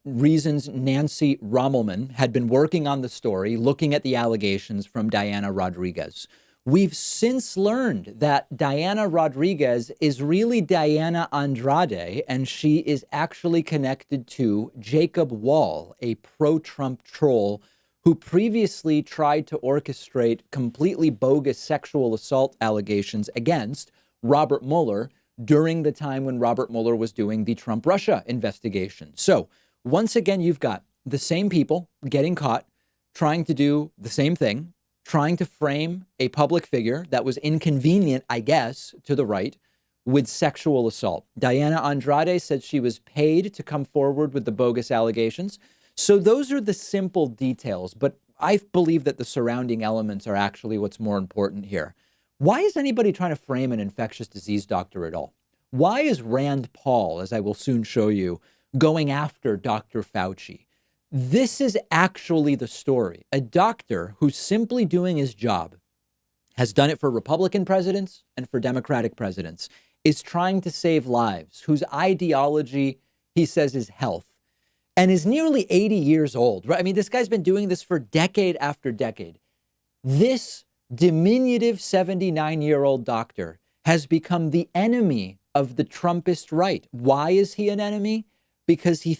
Reason's Nancy Rommelman, had been working on the story, looking at the allegations from Diana Rodriguez. We've since learned that Diana Rodriguez is really Diana Andrade, and she is actually connected to Jacob Wall, a pro-Trump troll who previously tried to orchestrate completely bogus sexual assault allegations against Robert Mueller during the time when Robert Mueller was doing the Trump-Russia investigation. So once again, you've got the same people getting caught, trying to do the same thing, trying to frame a public figure that was inconvenient, I guess, to the right with sexual assault. Diana Andrade said she was paid to come forward with the bogus allegations. So those are the simple details, but I believe that the surrounding elements are actually what's more important here. Why is anybody trying to frame an infectious disease doctor at all? Why is Rand Paul, as I will soon show you, going after Dr. Fauci? This is actually the story. A doctor who's simply doing his job, has done it for Republican presidents and for Democratic presidents, is trying to save lives, whose ideology, he says, is health, and is nearly 80 years old. Right? I mean, this guy's been doing this for decade after decade. This diminutive 79-year-old doctor has become the enemy of the Trumpist right. Why is he an enemy? Because he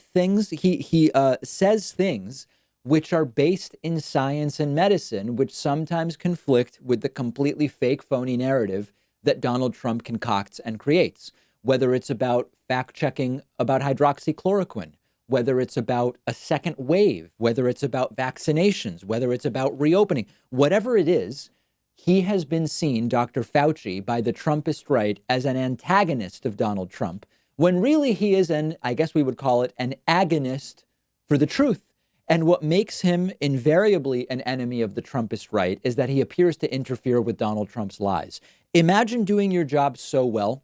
says things which are based in science and medicine, which sometimes conflict with the completely fake, phony narrative that Donald Trump concocts and creates, whether it's about fact-checking about hydroxychloroquine, whether it's about a second wave, whether it's about vaccinations, whether it's about reopening, whatever it is, he has been seen, Dr. Fauci, by the Trumpist right as an antagonist of Donald Trump, when really he is I guess we would call it an agonist for the truth. And what makes him invariably an enemy of the Trumpist right is that he appears to interfere with Donald Trump's lies. Imagine doing your job so well,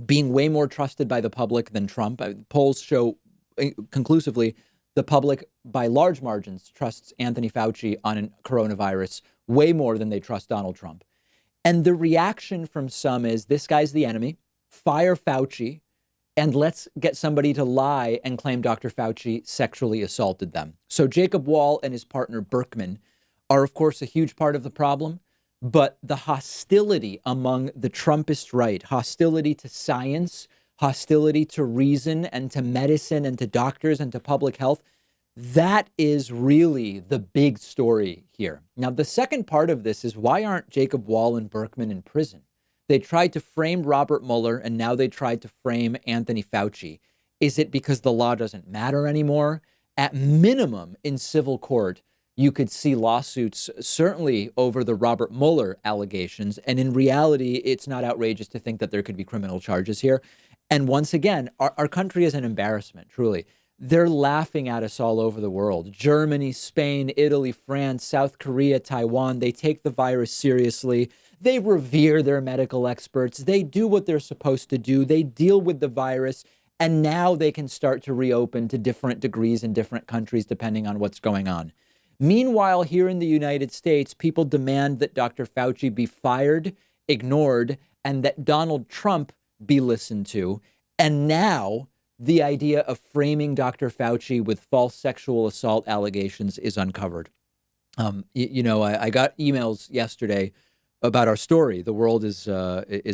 being way more trusted by the public than Trump. Polls show conclusively the public, by large margins, trusts Anthony Fauci on coronavirus way more than they trust Donald Trump. And the reaction from some is, this guy's the enemy, fire Fauci, and let's get somebody to lie and claim Dr. Fauci sexually assaulted them. So Jacob Wall and his partner Berkman are, of course, a huge part of the problem. But the hostility among the Trumpist right, hostility to science, hostility to reason and to medicine and to doctors and to public health, that is really the big story here. Now, the second part of this is, why aren't Jacob Wall and Berkman in prison? They tried to frame Robert Mueller, and now they tried to frame Anthony Fauci. Is it because the law doesn't matter anymore? At minimum, in civil court, you could see lawsuits, certainly over the Robert Mueller allegations. And in reality, it's not outrageous to think that there could be criminal charges here. And once again, our country is an embarrassment, truly. They're laughing at us all over the world. Germany, Spain, Italy, France, South Korea, Taiwan, they take the virus seriously. They revere their medical experts. They do what they're supposed to do. They deal with the virus. And now they can start to reopen to different degrees in different countries, depending on what's going on. Meanwhile, here in the United States, people demand that Dr. Fauci be fired, ignored, and that Donald Trump be listened to. And now the idea of framing Dr. Fauci with false sexual assault allegations is uncovered. I got emails yesterday about our story. The world is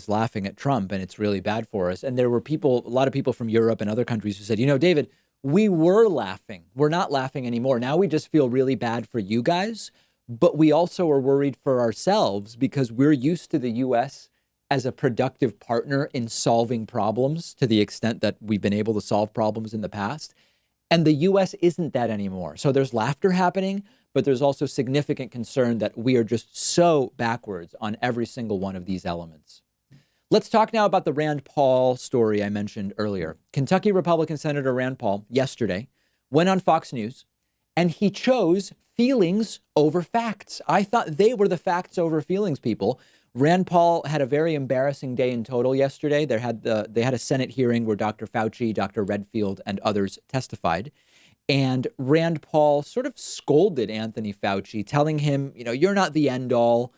laughing at Trump, and it's really bad for us. And there were a lot of people from Europe and other countries who said, David, we were laughing. We're not laughing anymore. Now we just feel really bad for you guys, but we also are worried for ourselves because we're used to the U.S. as a productive partner in solving problems to the extent that we've been able to solve problems in the past. And the U.S. isn't that anymore. So there's laughter happening, but there's also significant concern that we are just so backwards on every single one of these elements. Let's talk now about the Rand Paul story I mentioned earlier. Kentucky Republican Senator Rand Paul yesterday went on Fox News and he chose feelings over facts. I thought they were the facts over feelings people. Rand Paul had a very embarrassing day in total yesterday. They had a Senate hearing where Dr. Fauci, Dr. Redfield, and others testified. And Rand Paul sort of scolded Anthony Fauci, telling him, you're not the end all.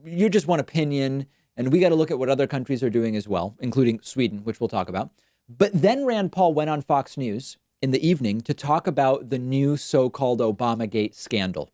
You're just one opinion. And we got to look at what other countries are doing as well, including Sweden, which we'll talk about. But then Rand Paul went on Fox News in the evening to talk about the new so-called Obamagate scandal.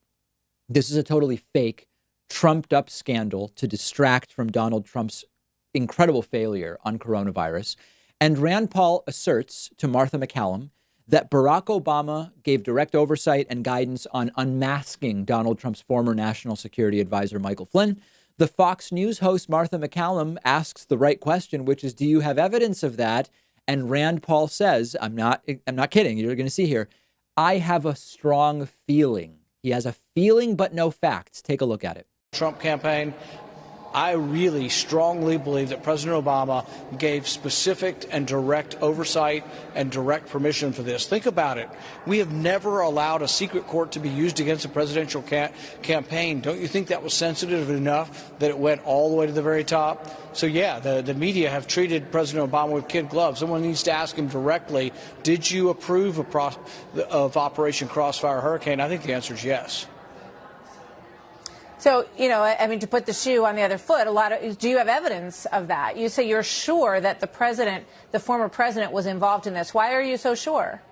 This is a totally fake, trumped up scandal to distract from Donald Trump's incredible failure on coronavirus. And Rand Paul asserts to Martha McCallum that Barack Obama gave direct oversight and guidance on unmasking Donald Trump's former national security advisor, Michael Flynn. The Fox News host, Martha McCallum, asks the right question, which is, do you have evidence of that? And Rand Paul says, I'm not kidding. You're going to see here. I have a strong feeling. He has a feeling, but no facts. Take a look at it. Trump campaign. I really strongly believe that President Obama gave specific and direct oversight and direct permission for this. Think about it. We have never allowed a secret court to be used against a presidential campaign. Don't you think that was sensitive enough that it went all the way to the very top? So, yeah, the media have treated President Obama with kid gloves. Someone needs to ask him directly, did you approve of Operation Crossfire Hurricane? I think the answer is yes. So, to put the shoe on the other foot, do you have evidence of that? You say you're sure that the former president was involved in this. Why are you so sure?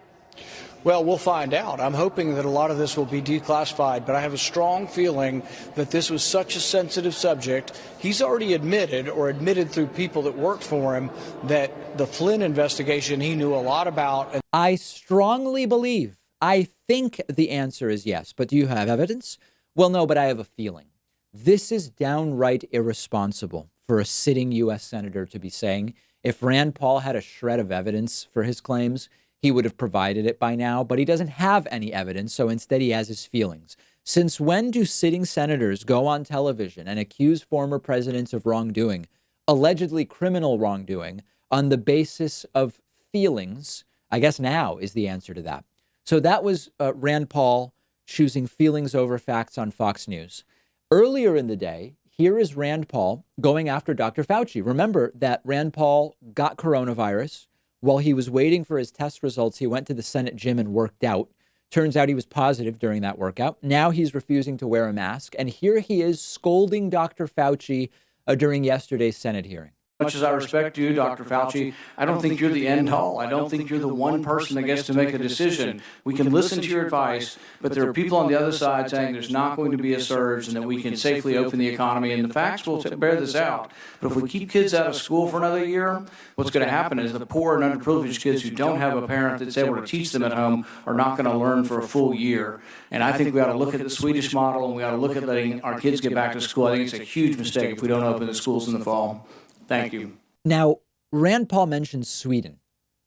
Well, we'll find out. I'm hoping that a lot of this will be declassified, but I have a strong feeling that this was such a sensitive subject. He's already admitted through people that worked for him that the Flynn investigation he knew a lot about. I strongly believe, I think the answer is yes, but do you have evidence? Well, no, but I have a feeling. This is downright irresponsible for a sitting U.S. senator to be saying. If Rand Paul had a shred of evidence for his claims, he would have provided it by now, but he doesn't have any evidence, so instead he has his feelings. Since when do sitting senators go on television and accuse former presidents of wrongdoing, allegedly criminal wrongdoing, on the basis of feelings? I guess now is the answer to that. So that was Rand Paul choosing feelings over facts on Fox News. Earlier in the day, here is Rand Paul going after Dr. Fauci. Remember that Rand Paul got coronavirus. While he was waiting for his test results, he went to the Senate gym and worked out. Turns out he was positive during that workout. Now he's refusing to wear a mask. And here he is scolding Dr. Fauci during yesterday's Senate hearing. Much as I respect you, Dr. Fauci, I don't think you're the end all. I don't think you're the one person that gets to make a decision. We can listen to your advice, but there are people on the other side saying there's not going to be a surge and that we can safely open the economy, and the facts will bear this out. But if we keep kids out of school for another year, what's going to happen is the poor and underprivileged kids who don't have a parent that's able to teach them at home are not going to learn for a full year. And I think we ought to look at the Swedish model, and we ought to look at letting our kids get back to school. I think it's a huge mistake if we don't open the schools in the fall. Thank you. Now, Rand Paul mentioned Sweden.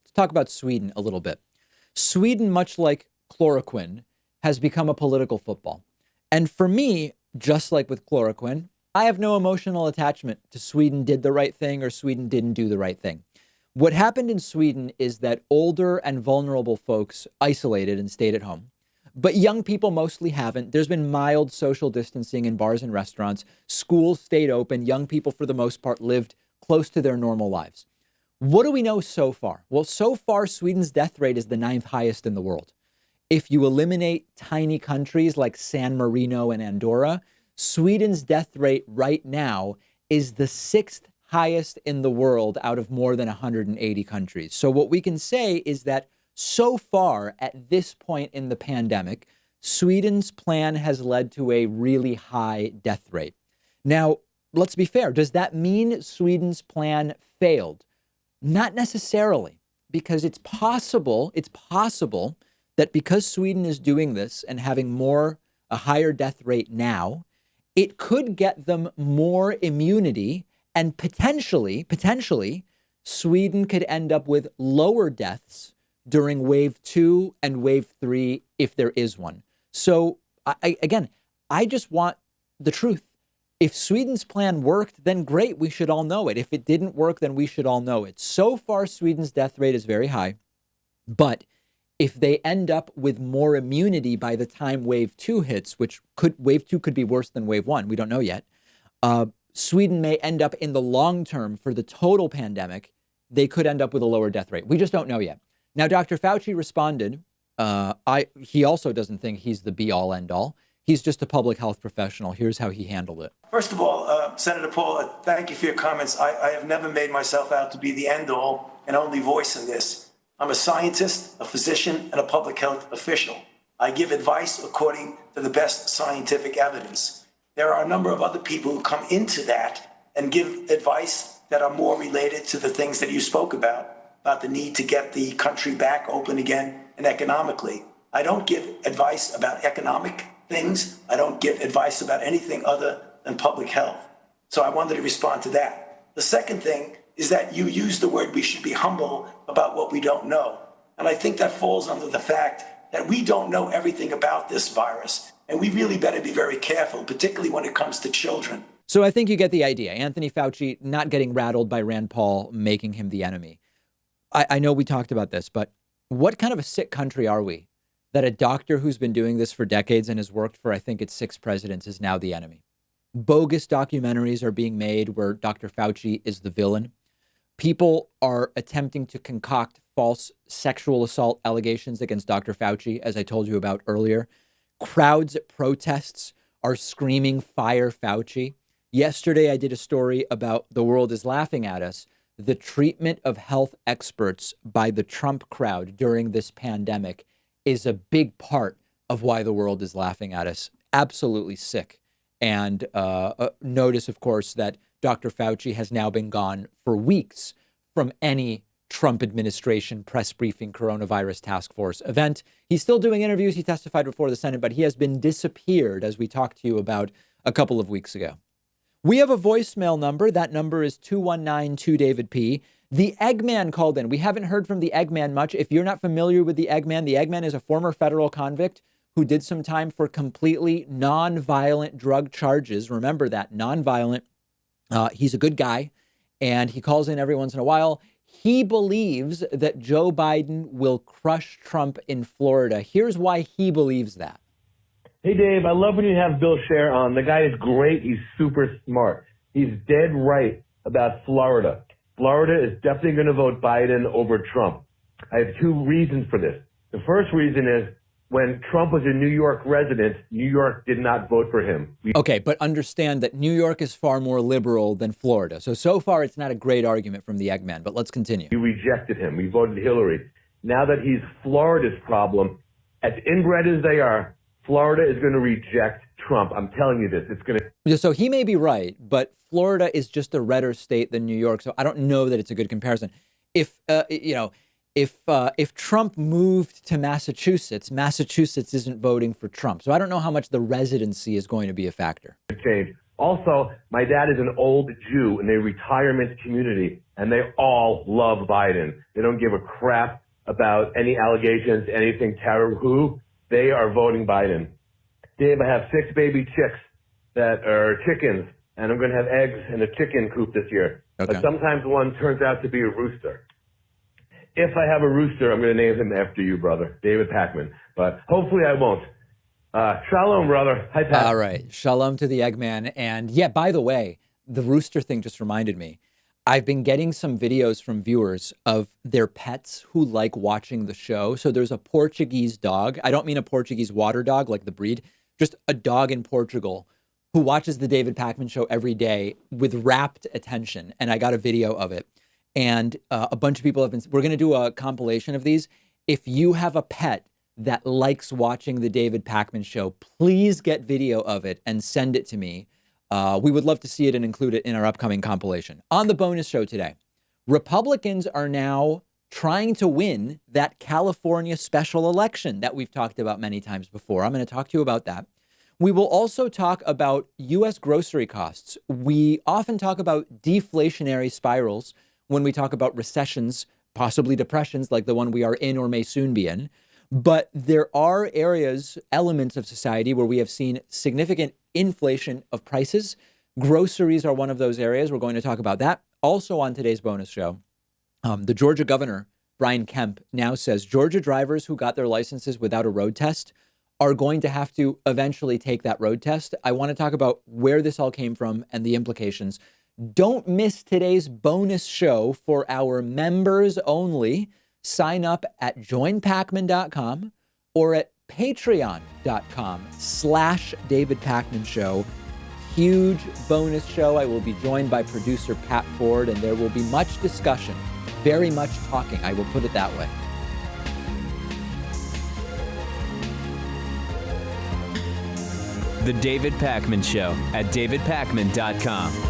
Let's talk about Sweden a little bit. Sweden, much like chloroquine, has become a political football. And for me, just like with chloroquine, I have no emotional attachment to Sweden did the right thing or Sweden didn't do the right thing. What happened in Sweden is that older and vulnerable folks isolated and stayed at home. But young people mostly haven't. There's been mild social distancing in bars and restaurants. Schools stayed open. Young people, for the most part, lived close to their normal lives. What do we know so far? Well, so far, Sweden's death rate is the 9th highest in the world. If you eliminate tiny countries like San Marino and Andorra, Sweden's death rate right now is the 6th highest in the world out of more than 180 countries. So what we can say is that so far at this point in the pandemic, Sweden's plan has led to a really high death rate. Now, let's be fair. Does that mean Sweden's plan failed? Not necessarily, because it's possible that because Sweden is doing this and having a higher death rate now, it could get them more immunity, and potentially, Sweden could end up with lower deaths during wave 2 and wave 3, if there is one. So I just want the truth. If Sweden's plan worked, then great, we should all know it. If it didn't work, then we should all know it. So far, Sweden's death rate is very high. But if they end up with more immunity by the time wave 2 hits, wave 2 could be worse than wave 1, we don't know yet. Sweden may end up in the long term for the total pandemic, they could end up with a lower death rate. We just don't know yet. Now, Dr. Fauci responded. He also doesn't think he's the be all end all. He's just a public health professional. Here's how he handled it. First of all, Senator Paul, thank you for your comments. I have never made myself out to be the end all and only voice in this. I'm a scientist, a physician, and a public health official. I give advice according to the best scientific evidence. There are a number of other people who come into that and give advice that are more related to the things that you spoke about the need to get the country back open again and economically. I don't give advice about economic things. I don't give advice about anything other than public health. So I wanted to respond to that. The second thing is that you use the word we should be humble about what we don't know. And I think that falls under the fact that we don't know everything about this virus. And we really better be very careful, particularly when it comes to children. So I think you get the idea. Anthony Fauci not getting rattled by Rand Paul, making him the enemy. I know we talked about this, but what kind of a sick country are we that a doctor who's been doing this for decades and has worked for, I think it's 6 presidents, is now the enemy? Bogus documentaries are being made where Dr. Fauci is the villain. People are attempting to concoct false sexual assault allegations against Dr. Fauci, as I told you about earlier. Crowds at protests are screaming, "Fire Fauci." Yesterday, I did a story about the world is laughing at us. The treatment of health experts by the Trump crowd during this pandemic is a big part of why the world is laughing at us. Absolutely sick. And notice, of course, that Dr. Fauci has now been gone for weeks from any Trump administration press briefing coronavirus task force event. He's still doing interviews. He testified before the Senate, but he has been disappeared, as we talked to you about a couple of weeks ago. We have a voicemail number. That number is 219-2-DAVID-P. The Eggman called in. We haven't heard from the Eggman much. If you're not familiar with the Eggman is a former federal convict who did some time for completely nonviolent drug charges. Remember that, nonviolent. He's a good guy, and he calls in every once in a while. He believes that Joe Biden will crush Trump in Florida. Here's why he believes that. Hey, Dave, I love when you have Bill Scher on. The guy is great. He's super smart. He's dead right about Florida. Florida is definitely going to vote Biden over Trump. I have two reasons for this. The first reason is when Trump was a New York resident, New York did not vote for him. Okay, but understand that New York is far more liberal than Florida. So far, it's not a great argument from the Eggman, but let's continue. We rejected him. We voted Hillary. Now that he's Florida's problem, as inbred as they are, Florida is going to reject Trump. I'm telling you this. It's going to. So he may be right, but Florida is just a redder state than New York. So I don't know that it's a good comparison. If Trump moved to Massachusetts, Massachusetts isn't voting for Trump. So I don't know how much the residency is going to be a factor. Change. Also, my dad is an old Jew in a retirement community, and they all love Biden. They don't give a crap about any allegations, anything terrible. They are voting Biden. Dave, I have 6 baby chicks that are chickens, and I'm going to have eggs in a chicken coop this year. Okay. But sometimes one turns out to be a rooster. If I have a rooster, I'm going to name him after you, brother, David Pakman. But hopefully I won't. Shalom, brother. Hi, Pat. All right. Shalom to the Eggman. And yeah, by the way, the rooster thing just reminded me. I've been getting some videos from viewers of their pets who like watching the show. So there's a Portuguese dog. I don't mean a Portuguese water dog like the breed, just a dog in Portugal who watches the David Pakman show every day with rapt attention. And I got a video of it. And a bunch of people have been, we're going to do a compilation of these. If you have a pet that likes watching the David Pakman show, please get video of it and send it to me. We would love to see it and include it in our upcoming compilation. On the bonus show today, Republicans are now trying to win that California special election that we've talked about many times before. I'm going to talk to you about that. We will also talk about U.S. grocery costs. We often talk about deflationary spirals when we talk about recessions, possibly depressions like the one we are in or may soon be in. But there are areas, elements of society where we have seen significant inflation of prices. Groceries are one of those areas. We're going to talk about that. Also on today's bonus show, the Georgia governor, Brian Kemp, now says Georgia drivers who got their licenses without a road test are going to have to eventually take that road test. I want to talk about where this all came from and the implications. Don't miss today's bonus show for our members only. Sign up at joinpakman.com or at patreon.com/David Pakman Show. Huge bonus show. I will be joined by producer Pat Ford, and there will be much discussion, very much talking. I will put it that way. The David Pakman Show at davidpakman.com.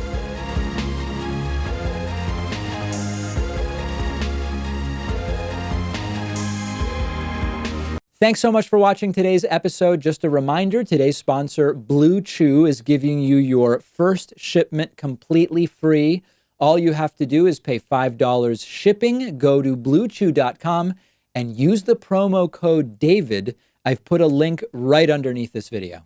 Thanks so much for watching today's episode. Just a reminder, today's sponsor, Blue Chew, is giving you your first shipment completely free. All you have to do is pay $5 shipping. Go to bluechew.com and use the promo code DAVID. I've put a link right underneath this video.